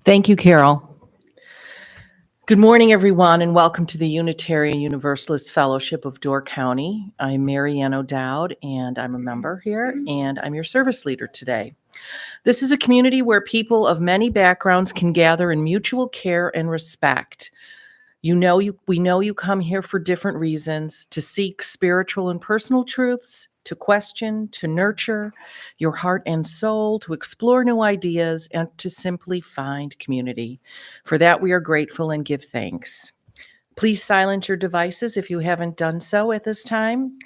Thank you, Carol. Good morning, everyone, and welcome to the Unitarian Universalist Fellowship of Door County. I'm Mary Ann O'Dowd, and I'm a member here, and I'm your service leader today. This is a community where people of many backgrounds can gather in mutual care and respect. We know you come here for different reasons, to seek spiritual and personal truths, to question, to nurture your heart and soul, to explore new ideas, and to simply find community. For that, we are grateful and give thanks. Please silence your devices if you haven't done so at this time.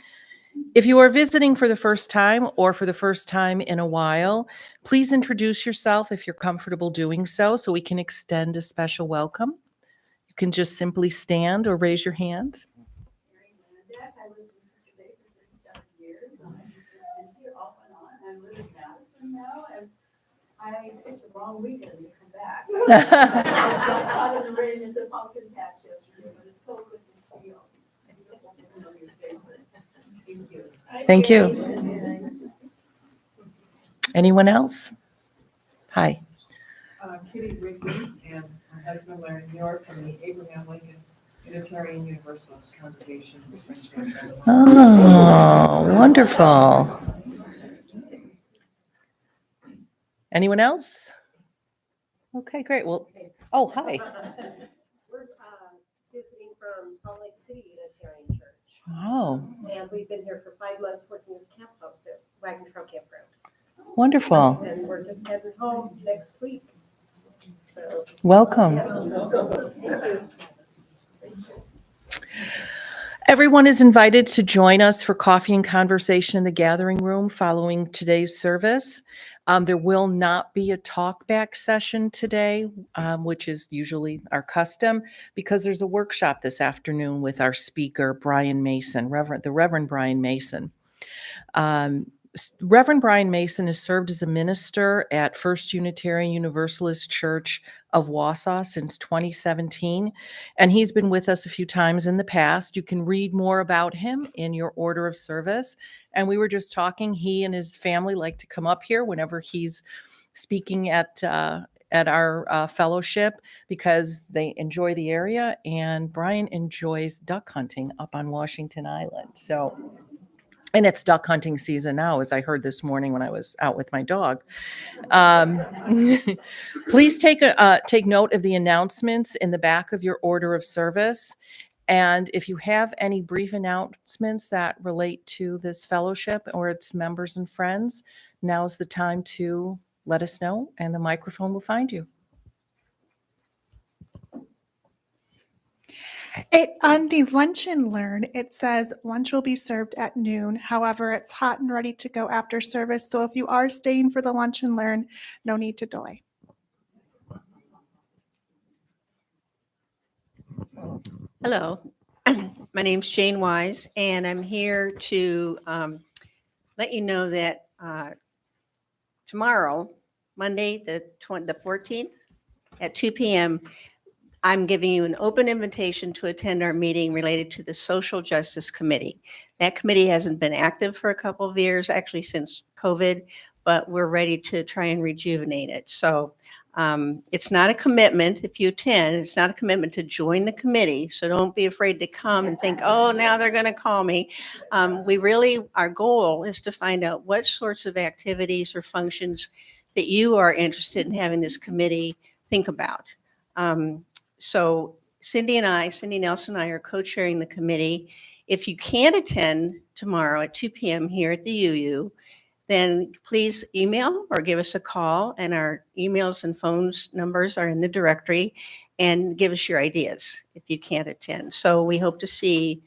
If you are visiting for the first time or for the first time in a while, please introduce yourself if you're comfortable doing so we can extend a special welcome. You can just simply stand or raise your hand. I lived in Sister Bay for 37 years. I'm Sister Cindy off and on. I live in Madison now, and I picked the wrong weekend to come back. I was caught in the rain at the pumpkin patch yesterday, but it's so good to see all these beautiful familiar faces. Thank you. Thank you. Anyone else? Hi. Kitty Wrigley and her husband Larry Muir from the Abraham Lincoln Unitarian Universalist Congregation in Springfield, Illinois. Oh, wonderful. Anyone else? Okay, great. Well, oh, hi. We're visiting from Salt Lake City Unitarian Church. Oh, And we've been here for 5 months working as camp host at Wagon Trail Campground. wonderful. And we're just heading home next week. So Welcome. yeah. Everyone is invited to join us for coffee and conversation in the gathering room following today's service. There will not be a talkback session today, which is usually our custom, because there's a workshop this afternoon with our speaker, Brian Mason, the Reverend Brian Mason. Reverend Brian Mason has served as a minister at First Unitarian Universalist Church of Wausau since 2017, and he's been with us a few times in the past. You can read more about him in your order of service. And we were just talking, he and his family like to come up here whenever he's speaking at our fellowship because they enjoy the area, and Brian enjoys duck hunting up on Washington Island. And it's duck hunting season now, as I heard this morning when I was out with my dog. Please take note of the announcements in the back of your order of service. And if you have any brief announcements that relate to this fellowship or its members and friends, now's the time to let us know and the microphone will find you. On the Lunch and Learn, it says lunch will be served at noon. However, it's hot and ready to go after service. So if you are staying for the Lunch and Learn, no need to delay. Hello, my name's Jane Wise, and I'm here to let you know that tomorrow, Monday, the 14th, at 2 p.m., I'm giving you an open invitation to attend our meeting related to the Social Justice Committee. That committee hasn't been active for a couple of years, actually since COVID, but we're ready to try and rejuvenate it. So it's not a commitment if you attend. It's not a commitment to join the committee. So don't be afraid to come and think, oh, now they're going to call me. Our goal is to find out what sorts of activities or functions that you are interested in having this committee think about. So Cindy Nelson and I are co-chairing the committee. If you can't attend tomorrow at 2 p.m. here at the UU, then please email or give us a call, and our emails and phones numbers are in the directory, and give us your ideas if you can't attend. So we hope to see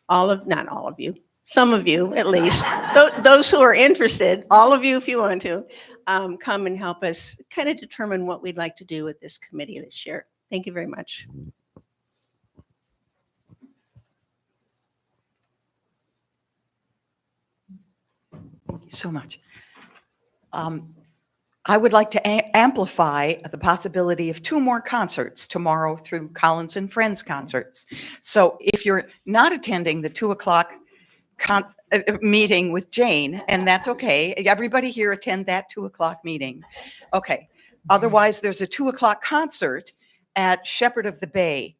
not all of you, some of you at least, those who are interested, all of you if you want to, come and help us kind of determine what we'd like to do with this committee this year. Thank you very much. Thank you so much. I would like to amplify the possibility of 2 more concerts tomorrow through Collins and Friends concerts. So if you're not attending the 2 o'clock meeting with Jane, and that's okay, everybody here attend that 2 o'clock meeting. Okay. Otherwise, there's a 2 o'clock concert at Shepherd of the Bay.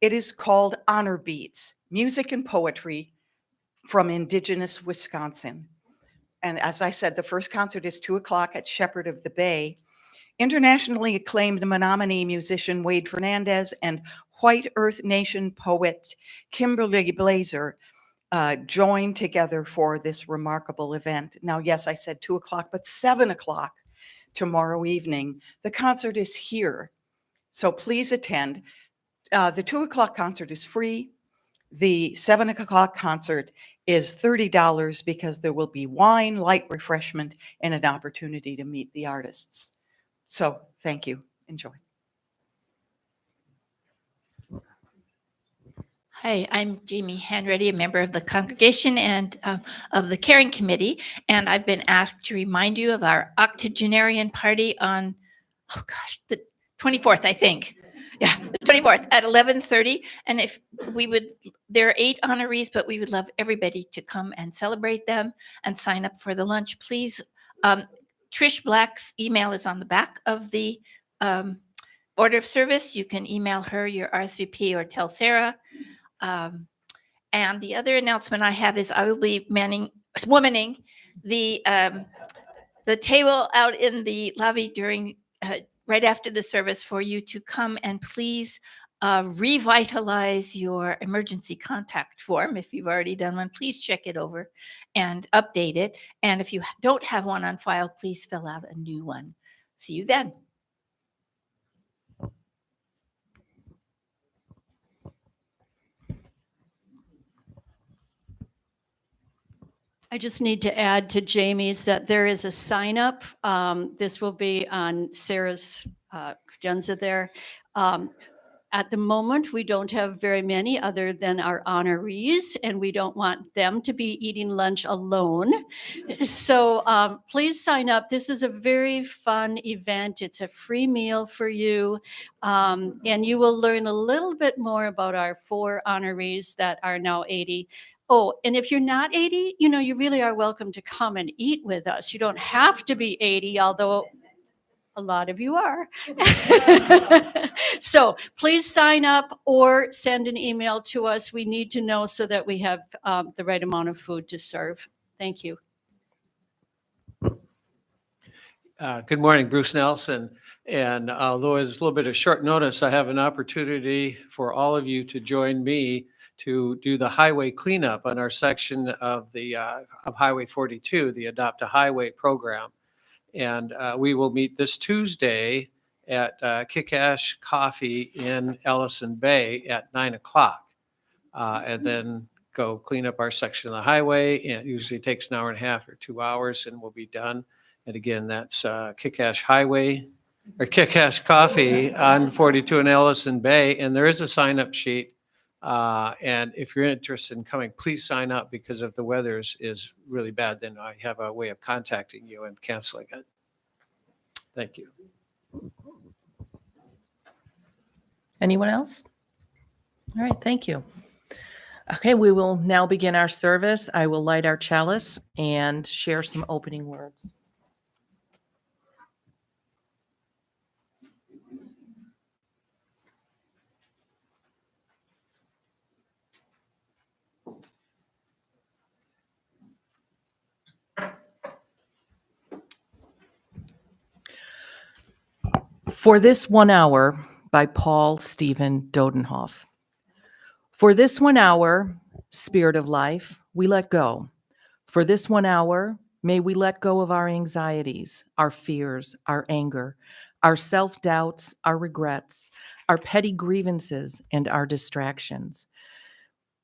It is called Honor Beats, Music and Poetry from Indigenous Wisconsin. And as I said, the first concert is 2 o'clock at Shepherd of the Bay. Internationally acclaimed Menominee musician Wade Fernandez and White Earth Nation poet Kimberly Blazer joined together for this remarkable event. Now, yes, I said 2 o'clock, but 7 o'clock tomorrow evening. The concert is here, so please attend. The 2 o'clock concert is free. The 7 o'clock concert is $30 because there will be wine, light refreshment, and an opportunity to meet the artists. So thank you. Enjoy. Hi, I'm Jamie Hanready, a member of the congregation and of the Caring Committee, and I've been asked to remind you of our octogenarian party on, the 24th, I think. Yeah, the 24th at 11:30. And if we would, there are 8 honorees, but we would love everybody to come and celebrate them and sign up for the lunch. Please, Trish Black's email is on the back of the order of service. You can email her your RSVP or tell Sarah. And the other announcement I have is I will be womaning the table out in the lobby during right after the service for you to come and please revitalize your emergency contact form. If you've already done one, please check it over and update it. And if you don't have one on file, please fill out a new one. See you then. I just need to add to Jamie's that there is a sign up. This will be on Sarah's credenza there. At the moment, we don't have very many other than our honorees, and we don't want them to be eating lunch alone. So please sign up. This is a very fun event. It's a free meal for you, and you will learn a little bit more about our 4 honorees that are now 80. Oh, and if you're not 80, you really are welcome to come and eat with us. You don't have to be 80, although a lot of you are. So please sign up or send an email to us. We need to know so that we have the right amount of food to serve. Thank you. Good morning, Bruce Nelson. And although it's a little bit of short notice, I have an opportunity for all of you to join me to do the highway cleanup on our section of the of Highway 42, the Adopt a Highway program. And we will meet this Tuesday at Kick-Ash Coffee in Ellison Bay at 9 o'clock. And then go clean up our section of the highway. And it usually takes an hour and a half or 2 hours and we'll be done. And again, that's Kick-Ash Highway or Kick-Ash Coffee on 42 in Ellison Bay. And there is a sign-up sheet. And if you're interested in coming, please sign up, because if the weather is really bad, then I have a way of contacting you and canceling it. Thank you. Anyone else? All right, thank you. Okay, we will now begin our service. I will light our chalice and share some opening words. For this 1 hour, by Paul Stephen Dodenhoff. For this 1 hour, Spirit of life, we let go. For this 1 hour, may we let go of our anxieties, our fears, our anger, our self-doubts, our regrets, our petty grievances, and our distractions.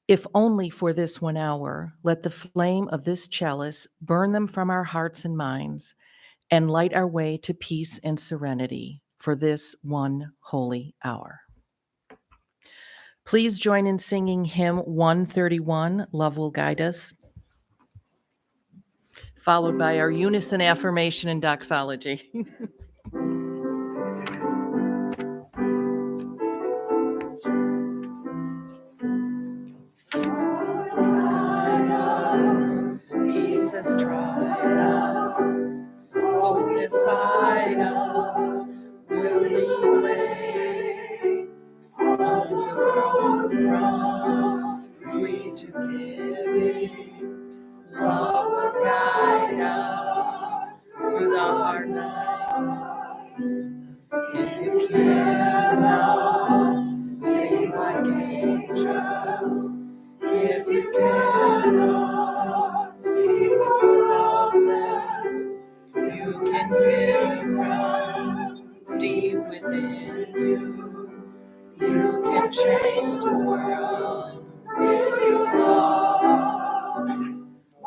If only for this 1 hour, let the flame of this chalice burn them from our hearts and minds and light our way to peace and serenity for this one holy hour. Please join in singing hymn 131, Love Will Guide Us, followed by our unison affirmation and doxology. Guide us, peace has tried us, hope inside us will lead way on the road from greed to giving. Love will guide us through the hard night. If you cannot sing like angels, if you cannot speak with thousands, you can hear from deep within you. You can change the world with your love.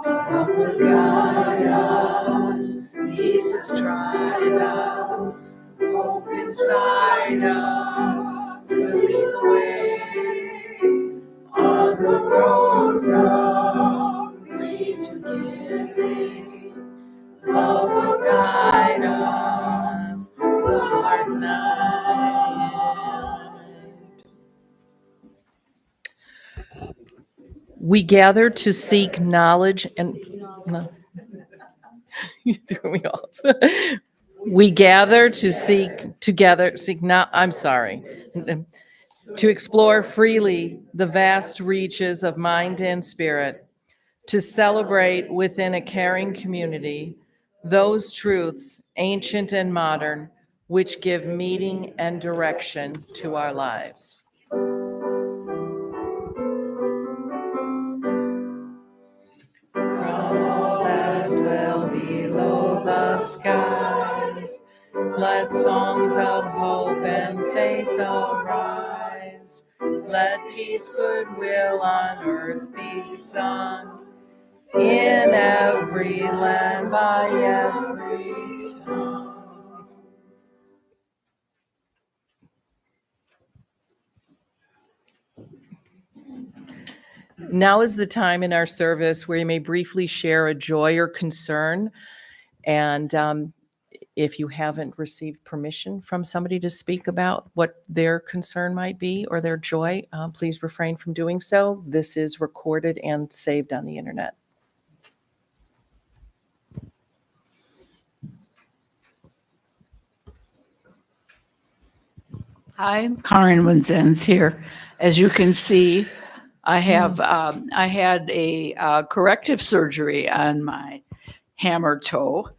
Love will guide us, peace has tried us, hope inside us will lead the way on the road from greed to giving. Love will guide us through the hard night. We gather to seek knowledge and no. You threw me off. We gather to to explore freely the vast reaches of mind and spirit, to celebrate within a caring community those truths, ancient and modern, which give meaning and direction to our lives. From all that dwell below the skies, let songs of hope and faith arise. Let peace, goodwill on earth be sung, in every land, by every tongue. Now is the time in our service where you may briefly share a joy or concern. And if you haven't received permission from somebody to speak about what their concern might be or their joy, please refrain from doing so. This is recorded and saved on the internet. Hi, Karen Winzens here. As you can see, I had a corrective surgery on my hammer toe.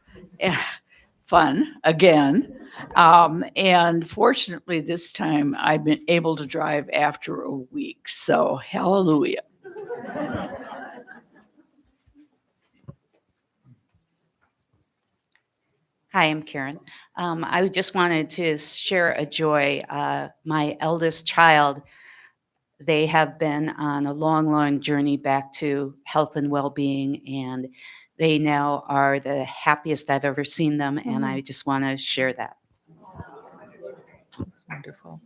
Fun again. And fortunately, this time I've been able to drive after a week. So hallelujah. Hi, I'm Karen. I just wanted to share a joy. My eldest child, they have been on a long, long journey back to health and well-being, and they now are the happiest I've ever seen them, and I just want to share that. That's wonderful.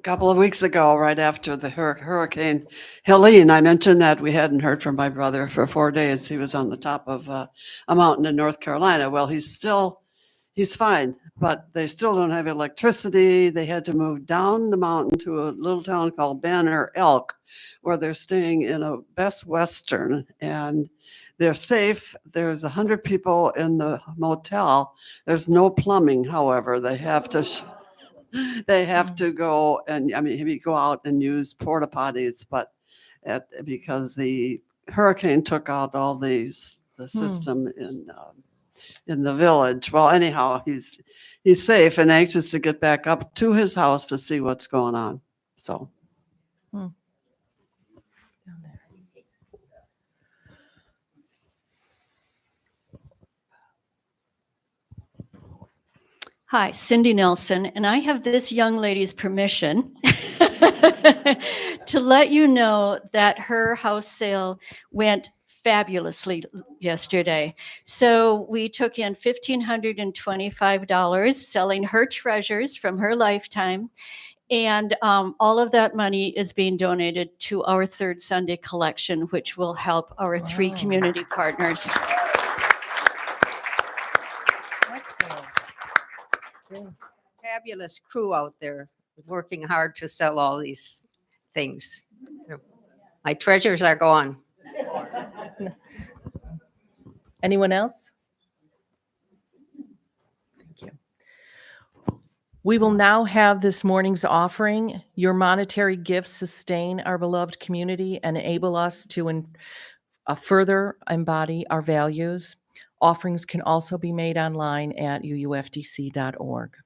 Couple of weeks ago, right after the Hurricane Helene, I mentioned that we hadn't heard from my brother for 4 days. He was on the top of a mountain in North Carolina. Well, he's fine, but they still don't have electricity. They had to move down the mountain to a little town called Banner Elk, where they're staying in a Best Western, and they're safe. There's 100 people in the motel. There's no plumbing, however. They have to go and, I mean, we go out and use porta potties, but because the hurricane took out all the system in the village. Well, anyhow, he's safe and anxious to get back up to his house to see what's going on. So. Down there. Hi, Cindy Nelson, and I have this young lady's permission to let you know that her house sale went fabulously yesterday. So we took in $1,525 selling her treasures from her lifetime. And all of that money is being donated to our Third Sunday collection, which will help our 3 Wow. community partners. Excellent. Great. Fabulous crew out there working hard to sell all these things. My treasures are gone. Anyone else? Thank you. We will now have this morning's offering. Your monetary gifts sustain our beloved community and enable us to further embody our values. Offerings can also be made online at uufdc.org.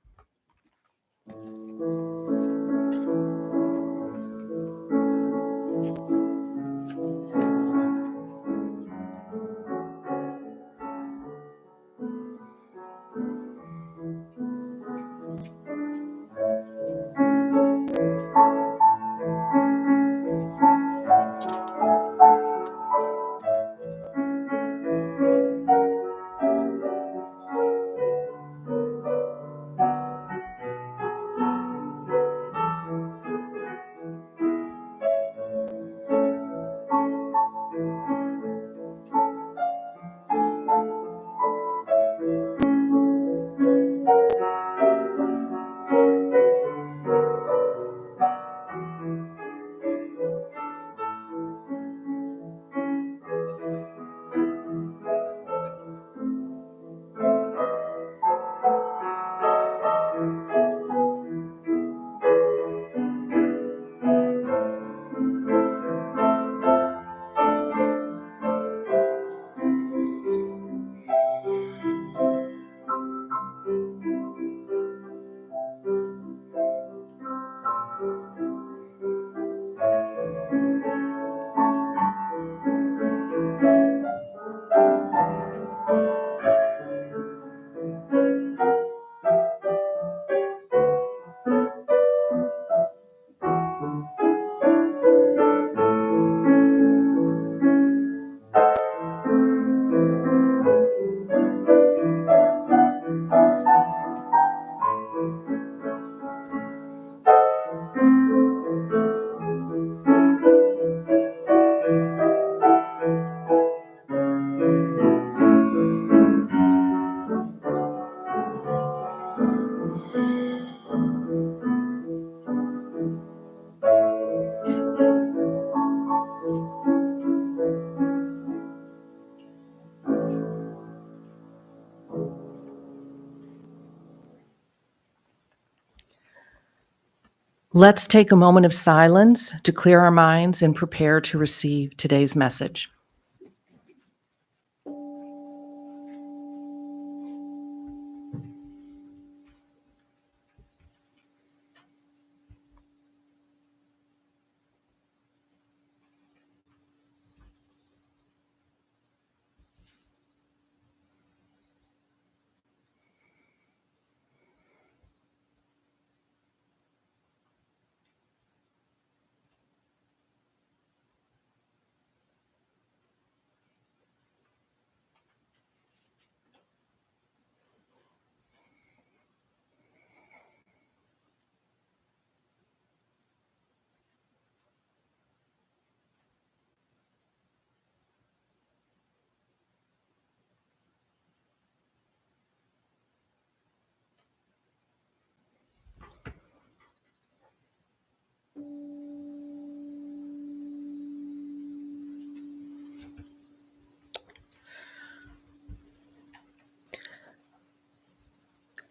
Let's take a moment of silence to clear our minds and prepare to receive today's message.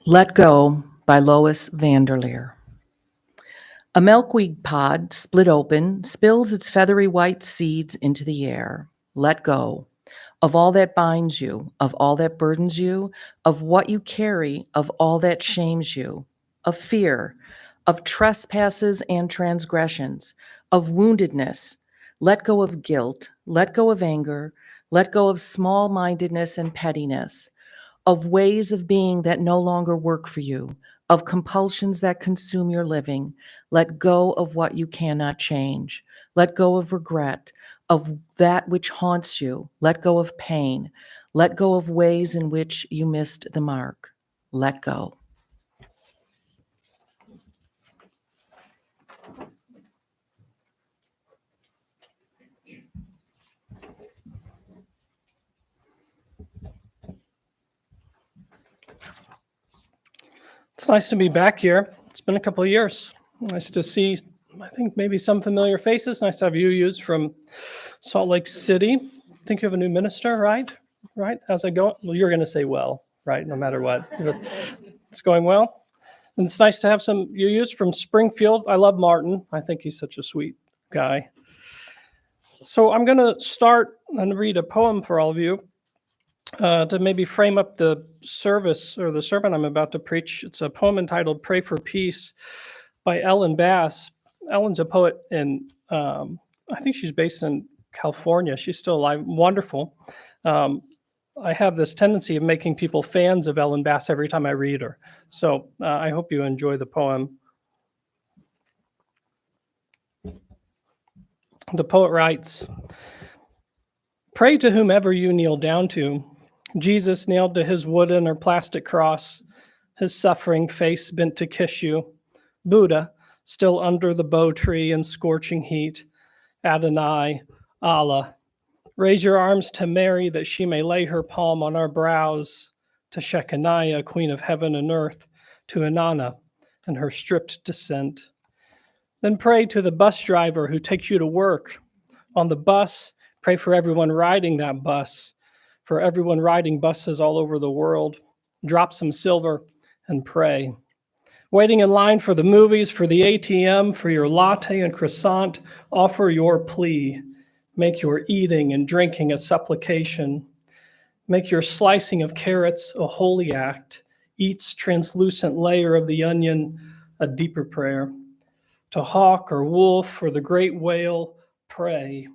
Let Go by Lois Vanderleer. A milkweed pod, split open, spills its feathery white seeds into the air. Let go of all that binds you, of all that burdens you, of what you carry, of all that shames you, of fear, of trespasses and transgressions, of woundedness. Let go of guilt, let go of anger, let go of small-mindedness and pettiness, of ways of being that no longer work for you, of compulsions that consume your living. Let go of what you cannot change. Let go of regret, of that which haunts you. Let go of pain. Let go of ways in which you missed the mark. Let go. It's nice to be back here. It's been a couple of years. Nice to see, I think, maybe some familiar faces. Nice to have UUs from Salt Lake City. I think you have a new minister, right? Right? How's it going? Well, you're going to say well, right? No matter what. It's going well. And it's nice to have some UUs from Springfield. I love Martin. I think he's such a sweet guy. So I'm going to start and read a poem for all of you. To maybe frame up the service or the sermon I'm about to preach. It's a poem entitled Pray for Peace by Ellen Bass. Ellen's a poet and I think she's based in California. She's still alive. Wonderful. I have this tendency of making people fans of Ellen Bass every time I read her. So I hope you enjoy the poem. The poet writes, "Pray to whomever you kneel down to. Jesus nailed to his wooden or plastic cross, his suffering face bent to kiss you. Buddha, still under the bow tree in scorching heat. Adonai, Allah. Raise your arms to Mary that she may lay her palm on our brows, to Shekinah, queen of heaven and earth, to Inanna and her stripped descent. Then pray to the bus driver who takes you to work. On the bus, pray for everyone riding that bus, for everyone riding buses all over the world. Drop some silver and pray. Waiting in line for the movies, for the ATM, for your latte and croissant, offer your plea. Make your eating and drinking a supplication. Make your slicing of carrots a holy act. Each translucent layer of the onion a deeper prayer. To hawk or wolf or the great whale, pray.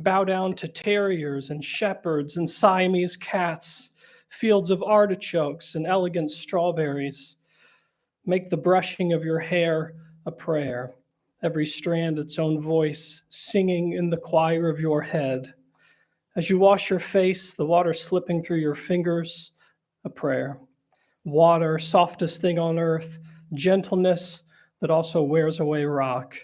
Bow down to terriers and shepherds and Siamese cats, fields of artichokes and elegant strawberries. Make the brushing of your hair a prayer, every strand its own voice, singing in the choir of your head. As you wash your face, the water slipping through your fingers, a prayer. Water, softest thing on earth, gentleness that also wears away rock.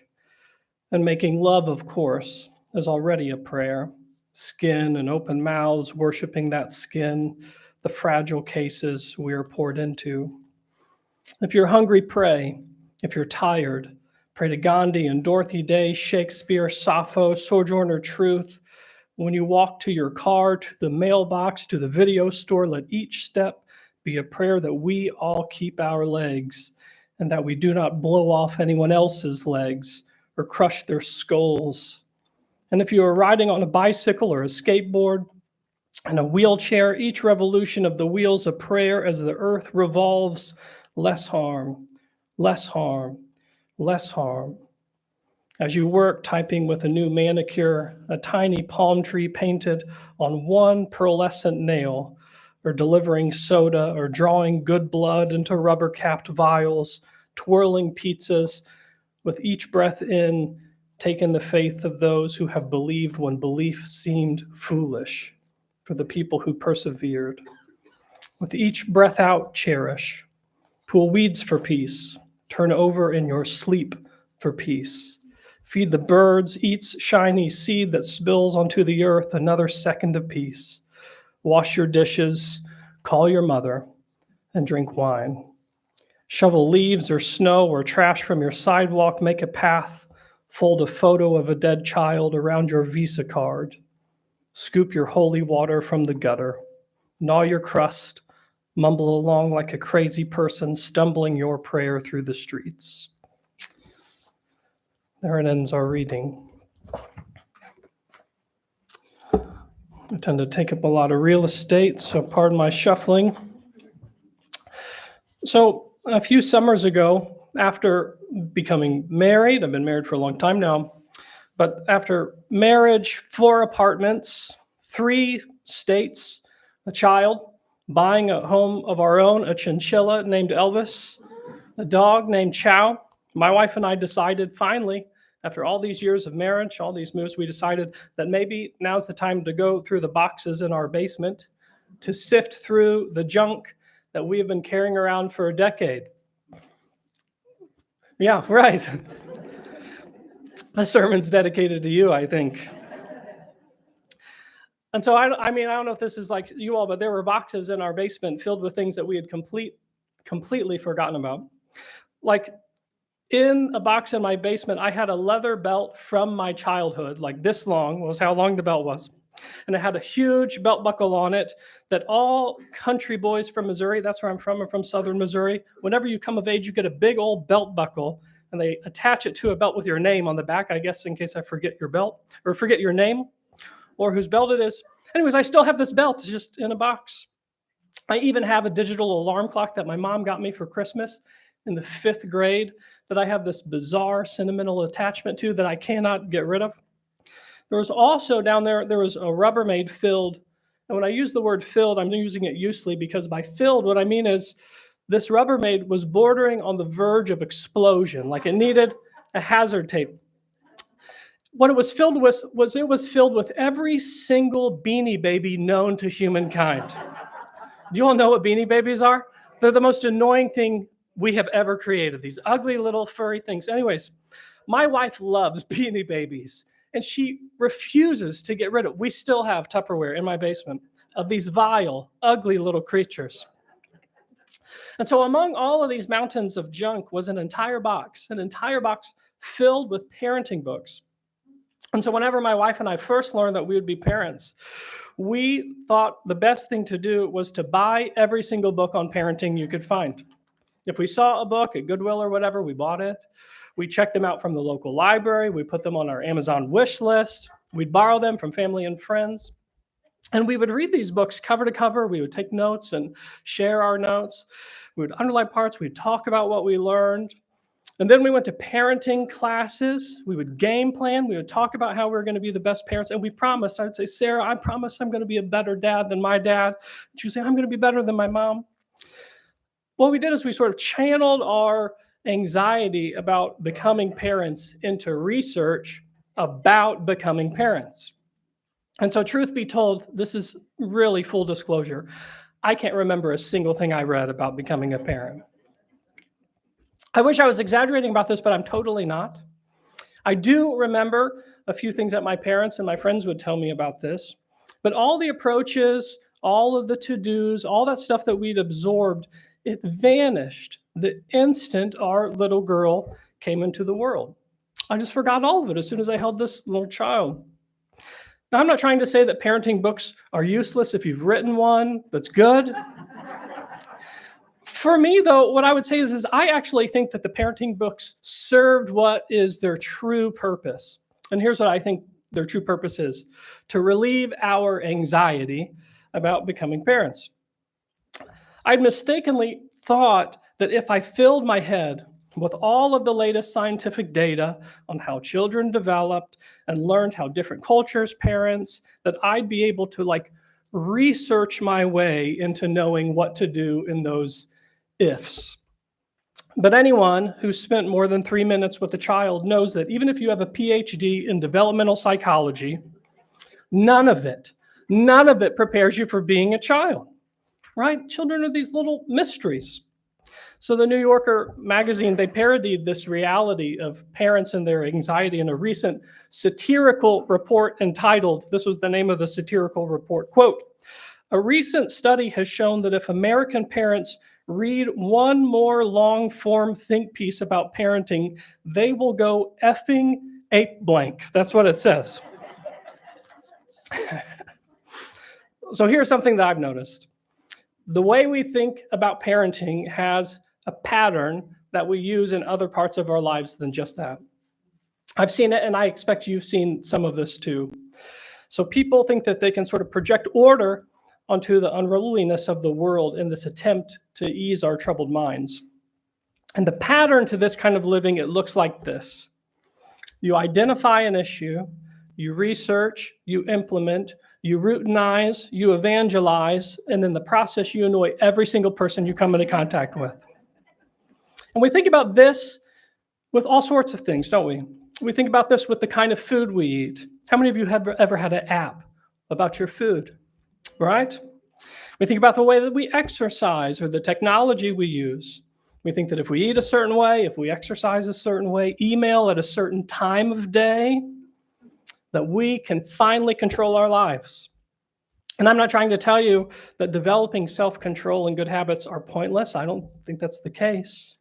And making love, of course, is already a prayer. Skin and open mouths, worshiping that skin, the fragile cases we are poured into. If you're hungry, pray. If you're tired, pray to Gandhi and Dorothy Day, Shakespeare, Sappho, Sojourner Truth. When you walk to your car, to the mailbox, to the video store, let each step be a prayer that we all keep our legs and that we do not blow off anyone else's legs or crush their skulls. And if you are riding on a bicycle or a skateboard, in a wheelchair, each revolution of the wheels a prayer as the earth revolves, less harm, less harm, less harm. As you work typing with a new manicure, a tiny palm tree painted on one pearlescent nail, or delivering soda, or drawing good blood into rubber-capped vials, twirling pizzas, with each breath in, take in the faith of those who have believed when belief seemed foolish, for the people who persevered. With each breath out, cherish. Pull weeds for peace. Turn over in your sleep for peace. Feed the birds, each shiny seed that spills onto the earth, another second of peace. Wash your dishes, call your mother, and drink wine. Shovel leaves or snow or trash from your sidewalk, make a path. Fold a photo of a dead child around your Visa card. Scoop your holy water from the gutter. Gnaw your crust, mumble along like a crazy person stumbling your prayer through the streets. There it ends our reading. I tend to take up a lot of real estate, so pardon my shuffling. So a few summers ago, after becoming married, I've been married for a long time now, but after marriage, 4 apartments, 3 states, a child, buying a home of our own, a chinchilla named Elvis, a dog named Chow, my wife and I decided finally, after all these years of marriage, all these moves, we decided that maybe now's the time to go through the boxes in our basement to sift through the junk that we have been carrying around for a decade. Yeah, right. The sermon's dedicated to you, I think. And so, I don't know if this is like you all, but there were boxes in our basement filled with things that we had completely forgotten about. Like, in a box in my basement, I had a leather belt from my childhood, like this long was how long the belt was. And it had a huge belt buckle on it that all country boys from Missouri, that's where I'm from southern Missouri, whenever you come of age, you get a big old belt buckle and they attach it to a belt with your name on the back, I guess, in case I forget your belt or forget your name or whose belt it is. Anyways, I still have this belt just in a box. I even have a digital alarm clock that my mom got me for Christmas in the 5th grade that I have this bizarre sentimental attachment to that I cannot get rid of. There was also down there was a Rubbermaid filled. And when I use the word filled, I'm using it loosely because by filled, what I mean is this Rubbermaid was bordering on the verge of explosion, like it needed a hazard tape. What it was filled with was filled with every single Beanie Baby known to humankind. Do you all know what Beanie Babies are? They're the most annoying thing we have ever created, these ugly little furry things. Anyways, my wife loves Beanie Babies. And she refuses to get rid of. We still have Tupperware in my basement of these vile, ugly little creatures. And so among all of these mountains of junk was an entire box filled with parenting books. And so whenever my wife and I first learned that we would be parents, we thought the best thing to do was to buy every single book on parenting you could find. If we saw a book at Goodwill or whatever, we bought it. We checked them out from the local library. We put them on our Amazon wish list. We'd borrow them from family and friends. And we would read these books cover to cover. We would take notes and share our notes. We would underline parts. We'd talk about what we learned. And then we went to parenting classes. We would game plan. We would talk about how we were going to be the best parents. And we promised, I would say, Sarah, I promise I'm going to be a better dad than my dad. She would say, I'm going to be better than my mom. What we did is we sort of channeled our anxiety about becoming parents into research about becoming parents. And so truth be told, this is really full disclosure. I can't remember a single thing I read about becoming a parent. I wish I was exaggerating about this, but I'm totally not. I do remember a few things that my parents and my friends would tell me about this, but all the approaches, all of the to-dos, all that stuff that we'd absorbed, it vanished the instant our little girl came into the world. I just forgot all of it as soon as I held this little child. Now, I'm not trying to say that parenting books are useless if you've written one that's good. For me, though, what I would say is I actually think that the parenting books served what is their true purpose. And here's what I think their true purpose is: to relieve our anxiety about becoming parents. I'd mistakenly thought that if I filled my head with all of the latest scientific data on how children developed and learned how different cultures parents, that I'd be able to research my way into knowing what to do in those ifs. But anyone who's spent more than 3 minutes with a child knows that even if you have a PhD in developmental psychology, none of it prepares you for being a child. Right? Children are these little mysteries. So the New Yorker magazine, they parodied this reality of parents and their anxiety in a recent satirical report entitled, this was the name of the satirical report, quote, "A recent study has shown that if American parents read one more long-form think piece about parenting, they will go effing ape blank." That's what it says. So here's something that I've noticed. The way we think about parenting has a pattern that we use in other parts of our lives than just that. I've seen it, and I expect you've seen some of this too. So people think that they can sort of project order onto the unruliness of the world in this attempt to ease our troubled minds. And the pattern to this kind of living, it looks like this. You identify an issue, you research, you implement, you routinize, you evangelize, and in the process, you annoy every single person you come into contact with. And we think about this with all sorts of things, don't we? We think about this with the kind of food we eat. How many of you have ever had an app about your food, right? We think about the way that we exercise or the technology we use. We think that if we eat a certain way, if we exercise a certain way, email at a certain time of day, that we can finally control our lives. And I'm not trying to tell you that developing self-control and good habits are pointless. I don't think that's the case.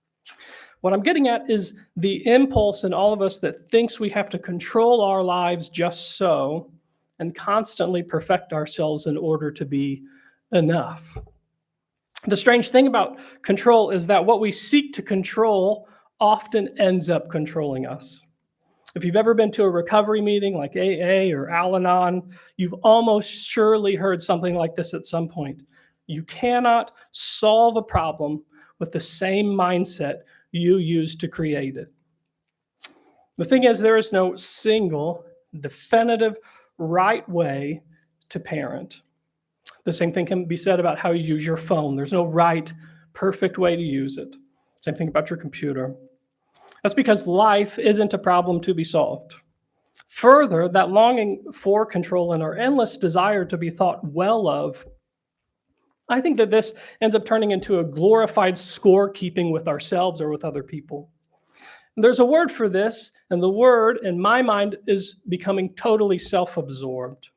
What I'm getting at is the impulse in all of us that thinks we have to control our lives just so and constantly perfect ourselves in order to be enough. The strange thing about control is that what we seek to control often ends up controlling us. If you've ever been to a recovery meeting like AA or Al-Anon, you've almost surely heard something like this at some point. You cannot solve a problem with the same mindset you used to create it. The thing is, there is no single, definitive, right way to parent. The same thing can be said about how you use your phone. There's no right, perfect way to use it. Same thing about your computer. That's because life isn't a problem to be solved. Further, that longing for control and our endless desire to be thought well of, I think that this ends up turning into a glorified scorekeeping with ourselves or with other people. There's a word for this, and the word, in my mind, is becoming totally self-absorbed.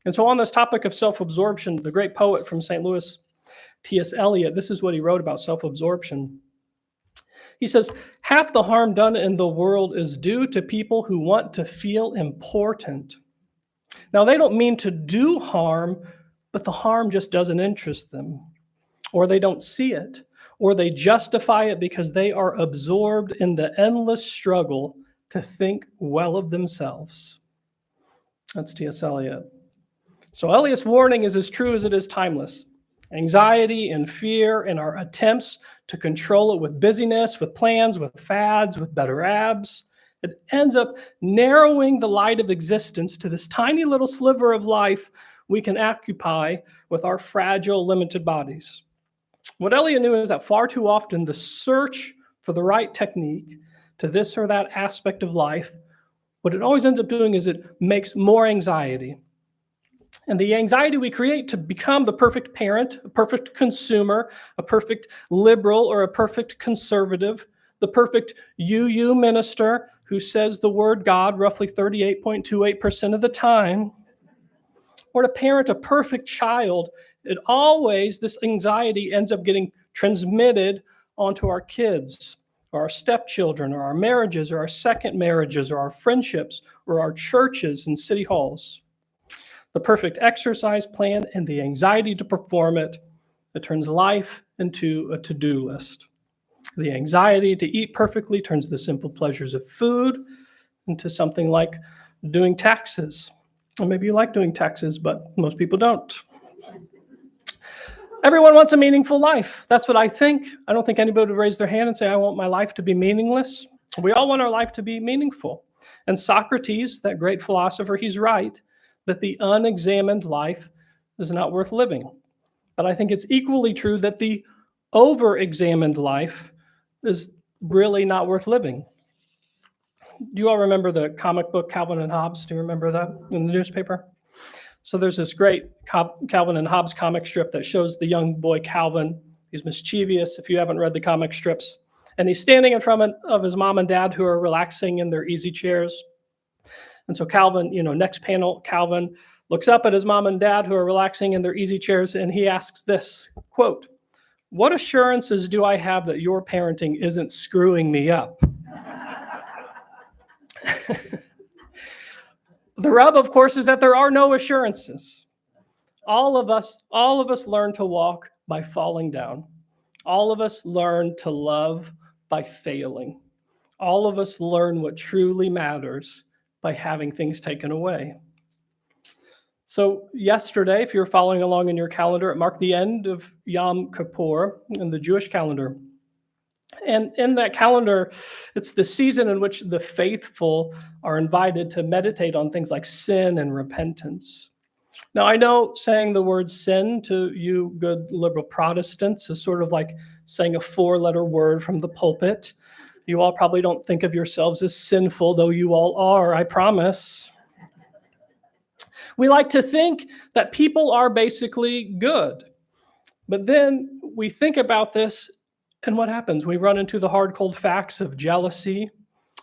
And so on this topic of self-absorption, the great poet from St. Louis, T.S. Eliot, this is what he wrote about self-absorption. He says, half the harm done in the world is due to people who want to feel important. Now, they don't mean to do harm, but the harm just doesn't interest them, or they don't see it, or they justify it because they are absorbed in the endless struggle to think well of themselves. That's T.S. Eliot. So Eliot's warning is as true as it is timeless. Anxiety and fear and our attempts to control it with busyness, with plans, with fads, with better abs, it ends up narrowing the light of existence to this tiny little sliver of life we can occupy with our fragile, limited bodies. What Eliot knew is that far too often the search for the right technique to this or that aspect of life, what it always ends up doing is it makes more anxiety. And the anxiety we create to become the perfect parent, a perfect consumer, a perfect liberal, or a perfect conservative, the perfect UU minister who says the word God roughly 38.28% of the time, or to parent a perfect child, this anxiety ends up getting transmitted onto our kids, or our stepchildren, or our marriages, or our second marriages, or our friendships, or our churches and city halls. The perfect exercise plan and the anxiety to perform it, it turns life into a to-do list. The anxiety to eat perfectly turns the simple pleasures of food into something like doing taxes. Or maybe you like doing taxes, but most people don't. Everyone wants a meaningful life. That's what I think. I don't think anybody would raise their hand and say, I want my life to be meaningless. We all want our life to be meaningful. And Socrates, that great philosopher, he's right that the unexamined life is not worth living. But I think it's equally true that the over-examined life is really not worth living. Do you all remember the comic book Calvin and Hobbes? Do you remember that in the newspaper? So there's this great Calvin and Hobbes comic strip that shows the young boy Calvin. He's mischievous, if you haven't read the comic strips. And he's standing in front of his mom and dad who are relaxing in their easy chairs. And so Calvin, next panel, Calvin looks up at his mom and dad who are relaxing in their easy chairs, and he asks this, quote, "What assurances do I have that your parenting isn't screwing me up?" The rub, of course, is that there are no assurances. All of us learn to walk by falling down. All of us learn to love by failing. All of us learn what truly matters by having things taken away. So yesterday, if you're following along in your calendar, it marked the end of Yom Kippur in the Jewish calendar. And in that calendar, it's the season in which the faithful are invited to meditate on things like sin and repentance. Now, I know saying the word sin to you good liberal Protestants is sort of like saying a four-letter word from the pulpit. You all probably don't think of yourselves as sinful, though you all are, I promise. We like to think that people are basically good. But then we think about this, and what happens? We run into the hard, cold facts of jealousy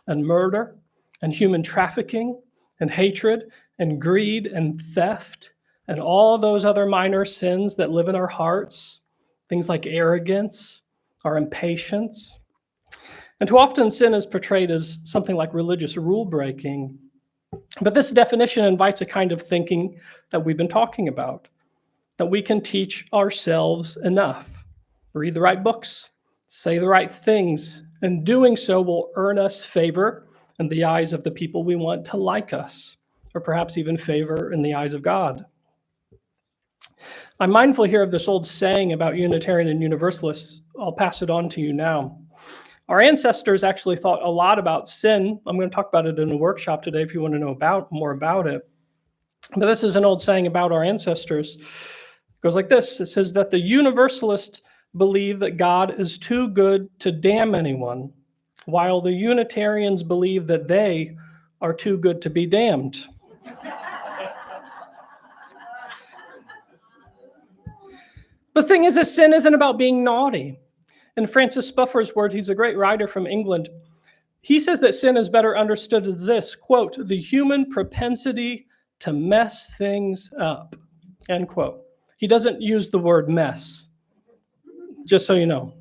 and murder and human trafficking and hatred and greed and theft and all those other minor sins that live in our hearts, things like arrogance, our impatience. And too often sin is portrayed as something like religious rule breaking. But this definition invites a kind of thinking that we've been talking about, that we can teach ourselves enough, read the right books, say the right things, and doing so will earn us favor in the eyes of the people we want to like us, or perhaps even favor in the eyes of God. I'm mindful here of this old saying about Unitarian and Universalists. I'll pass it on to you now. Our ancestors actually thought a lot about sin. I'm going to talk about it in a workshop today if you want to know more about it. But this is an old saying about our ancestors. It goes like this. It says that the Universalists believe that God is too good to damn anyone, while the Unitarians believe that they are too good to be damned. The thing is, sin isn't about being naughty. In Francis Spuffer's words, he's a great writer from England. He says that sin is better understood as this, quote, the human propensity to mess things up, end quote. He doesn't use the word mess, just so you know.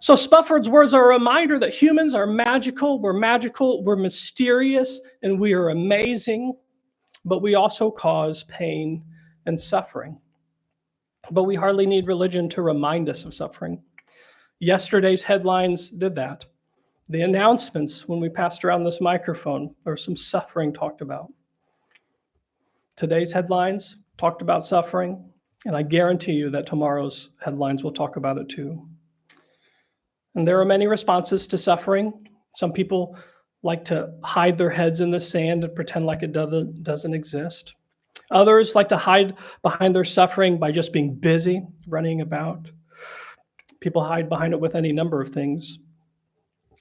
So Spuffer's words are a reminder that humans are magical, we're mysterious, and we are amazing, but we also cause pain and suffering. But we hardly need religion to remind us of suffering. Yesterday's headlines did that. The announcements when we passed around this microphone, there was some suffering talked about. Today's headlines talked about suffering, and I guarantee you that tomorrow's headlines will talk about it too. And there are many responses to suffering. Some people like to hide their heads in the sand and pretend like it doesn't exist. Others like to hide behind their suffering by just being busy, running about. People hide behind it with any number of things.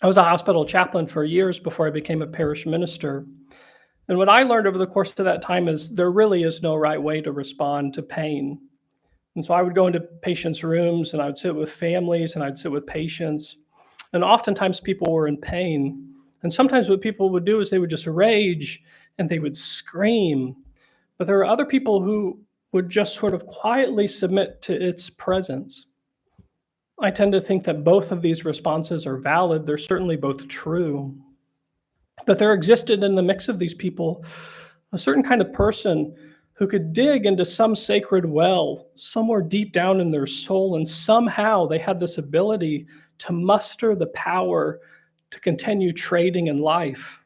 I was a hospital chaplain for years before I became a parish minister. And what I learned over the course of that time is there really is no right way to respond to pain. And so I would go into patients' rooms and I would sit with families and I'd sit with patients. And oftentimes people were in pain. And sometimes what people would do is they would just rage and they would scream. But there are other people who would just sort of quietly submit to its presence. I tend to think that both of these responses are valid. They're certainly both true. But there existed in the mix of these people a certain kind of person who could dig into some sacred well somewhere deep down in their soul, and somehow they had this ability to muster the power to continue trading in life.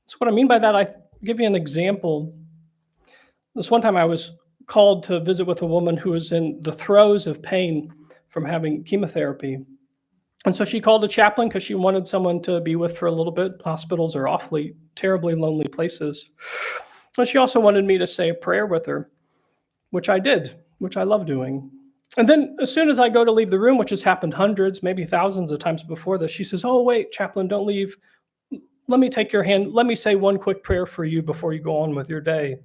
So what I mean by that, I'll give you an example. This one time I was called to visit with a woman who was in the throes of pain from having chemotherapy. And so she called a chaplain because she wanted someone to be with for a little bit. Hospitals are awfully, terribly lonely places. And she also wanted me to say a prayer with her, which I did, which I love doing. And then as soon as I go to leave the room, which has happened hundreds, maybe thousands of times before this, she says, oh, wait, chaplain, don't leave. Let me take your hand. Let me say one quick prayer for you before you go on with your day.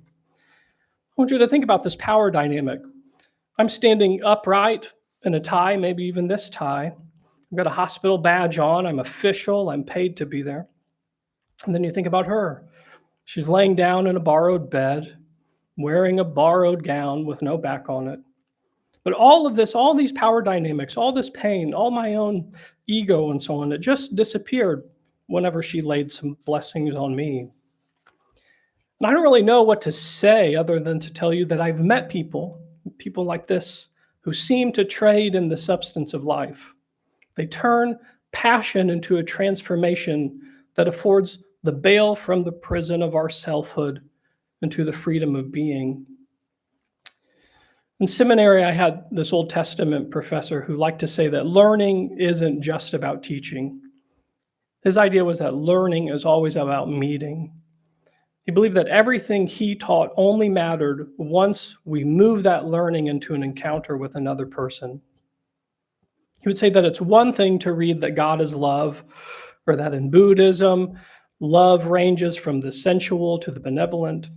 I want you to think about this power dynamic. I'm standing upright in a tie, maybe even this tie. I've got a hospital badge on. I'm official. I'm paid to be there. And then you think about her. She's laying down in a borrowed bed, wearing a borrowed gown with no back on it. But all of this, all these power dynamics, all this pain, all my own ego and so on, it just disappeared whenever she laid some blessings on me. And I don't really know what to say other than to tell you that I've met people like this, who seem to trade in the substance of life. They turn passion into a transformation that affords the bail from the prison of our selfhood into the freedom of being. In seminary, I had this Old Testament professor who liked to say that learning isn't just about teaching. His idea was that learning is always about meeting. He believed that everything he taught only mattered once we move that learning into an encounter with another person. He would say that it's one thing to read that God is love, or that in Buddhism, love ranges from the sensual to the benevolent,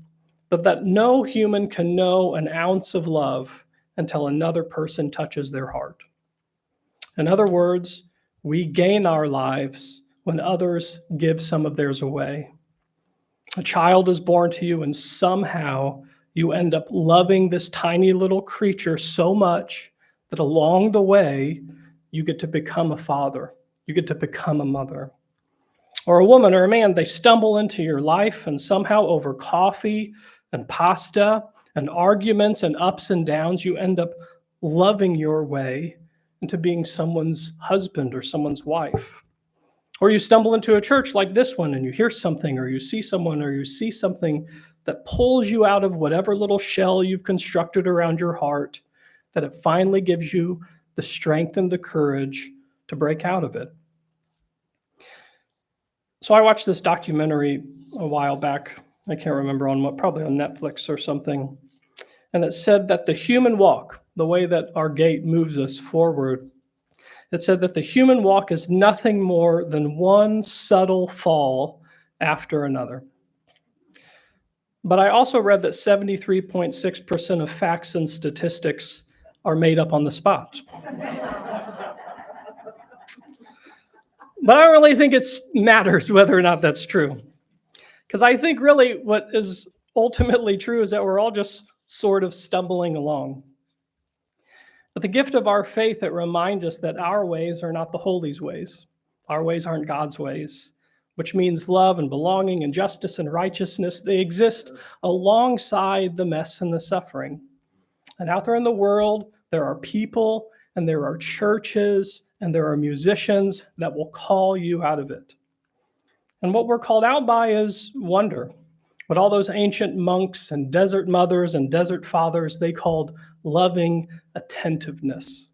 but that no human can know an ounce of love until another person touches their heart. In other words, we gain our lives when others give some of theirs away. A child is born to you, and somehow you end up loving this tiny little creature so much that along the way, you get to become a father. You get to become a mother. Or a woman or a man, they stumble into your life, and somehow over coffee and pasta and arguments and ups and downs, you end up loving your way into being someone's husband or someone's wife. Or you stumble into a church like this one and you hear something, or you see someone, or you see something that pulls you out of whatever little shell you've constructed around your heart, that it finally gives you the strength and the courage to break out of it. So I watched this documentary a while back. I can't remember on what, probably on Netflix or something. And it said that the human walk, the way that our gait moves us forward, it said that the human walk is nothing more than one subtle fall after another. But I also read that 73.6% of facts and statistics are made up on the spot. But I don't really think it matters whether or not that's true. Because I think really what is ultimately true is that we're all just sort of stumbling along. But the gift of our faith, it reminds us that our ways are not the Holy's ways. Our ways aren't God's ways, which means love and belonging and justice and righteousness. They exist alongside the mess and the suffering. And out there in the world, there are people and there are churches and there are musicians that will call you out of it. And what we're called out by is wonder. What all those ancient monks and desert mothers and desert fathers, they called loving attentiveness.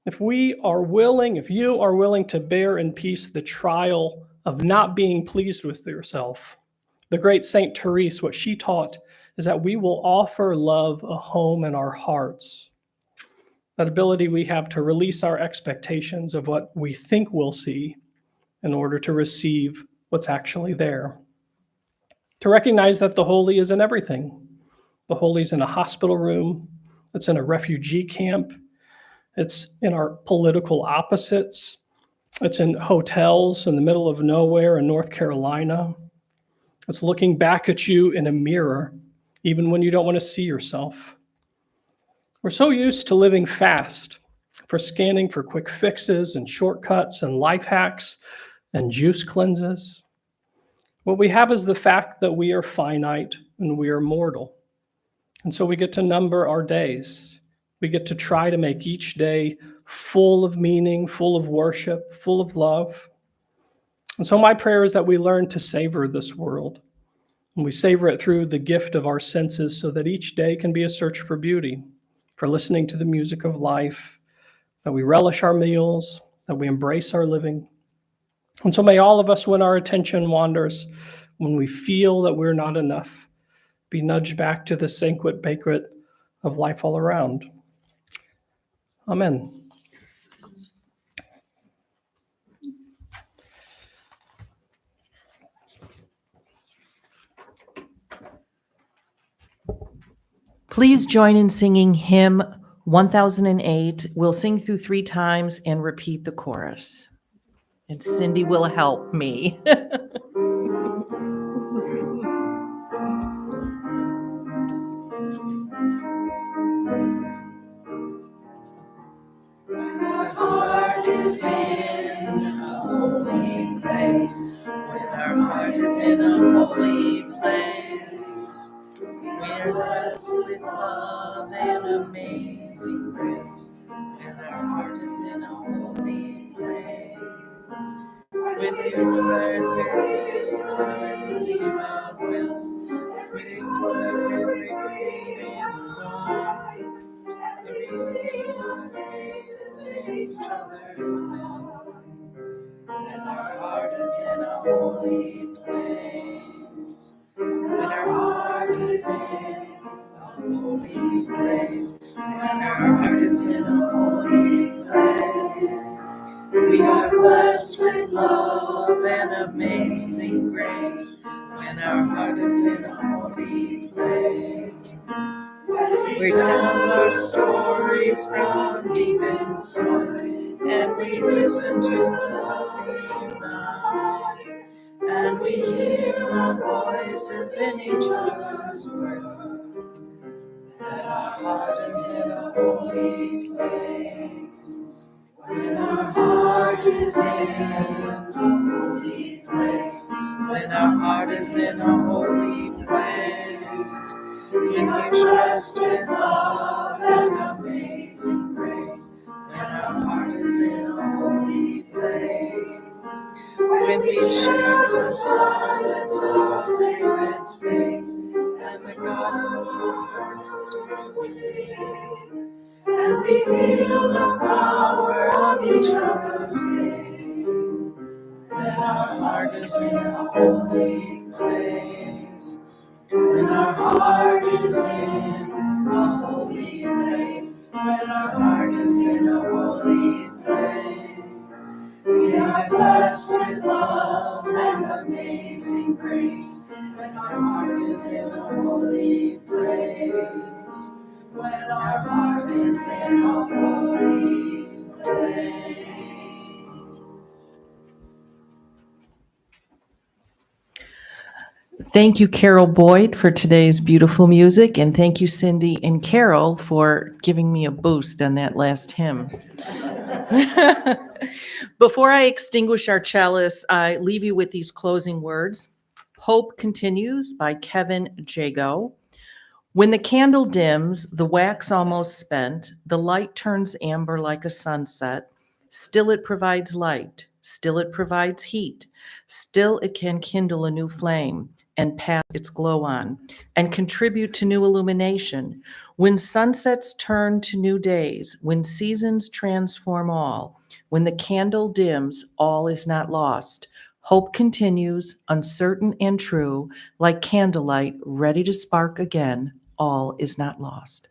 If you are willing to bear in peace the trial of not being pleased with yourself, the great Saint Therese, what she taught is that we will offer love a home in our hearts. That ability we have to release our expectations of what we think we'll see in order to receive what's actually there. To recognize that the holy is in everything. The holy is in a hospital room. It's in a refugee camp. It's in our political opposites. It's in hotels in the middle of nowhere in North Carolina. It's looking back at you in a mirror, even when you don't want to see yourself. We're so used to living fast, for scanning for quick fixes and shortcuts and life hacks and juice cleanses. What we have is the fact that we are finite and we are mortal. And so we get to number our days. We get to try to make each day full of meaning, full of worship, full of love. And so my prayer is that we learn to savor this world. And we savor it through the gift of our senses so that each day can be a search for beauty, for listening to the music of life, that we relish our meals, that we embrace our living. And so may all of us, when our attention wanders, when we feel that we're not enough, be nudged back to the banquet of life all around. Amen. Please join in singing hymn 1008. We'll sing through 3 times and repeat the chorus. And Cindy will help me. Our heart is in a holy place. When our heart is in a holy place, we We're blessed with love and amazing grace, and our heart is in a holy place. When the earth is running around us, we look every grave and wrong. We see our faces in each other's mouths, and our heart is in a holy place. When our heart is in a holy place, when our heart is in a holy place, we are blessed with love and amazing grace. When our heart is in a holy place, we tell our stories from deep inside, and we listen to the loving God, and we hear our voices in each other's words, that our heart is in a holy place. When our heart is in a holy place, when our heart is in a holy place, when we trust with love and amazing grace, when our heart is in a holy place, when we share the silence of sacred space, and the God of our hearts within, and we feel the power of each other's faith, that our heart is in a holy place. When our heart is in a holy place, when our heart is in a holy place, we are blessed with love and amazing grace. When our heart is in a holy place, when our heart is in a holy place. Thank you, Carol Boyd, for today's beautiful music, and thank you, Cindy and Carol, for giving me a boost on that last hymn. Before I extinguish our chalice, I leave you with these closing words. Hope Continues by Kevin Jago. When the candle dims, the wax almost spent, the light turns amber like a sunset. Still it provides light, still it provides heat, still it can kindle a new flame and pass its glow on, and contribute to new illumination. When sunsets turn to new days, when seasons transform all, when the candle dims, all is not lost. Hope continues, uncertain and true, like candlelight ready to spark again. All is not lost.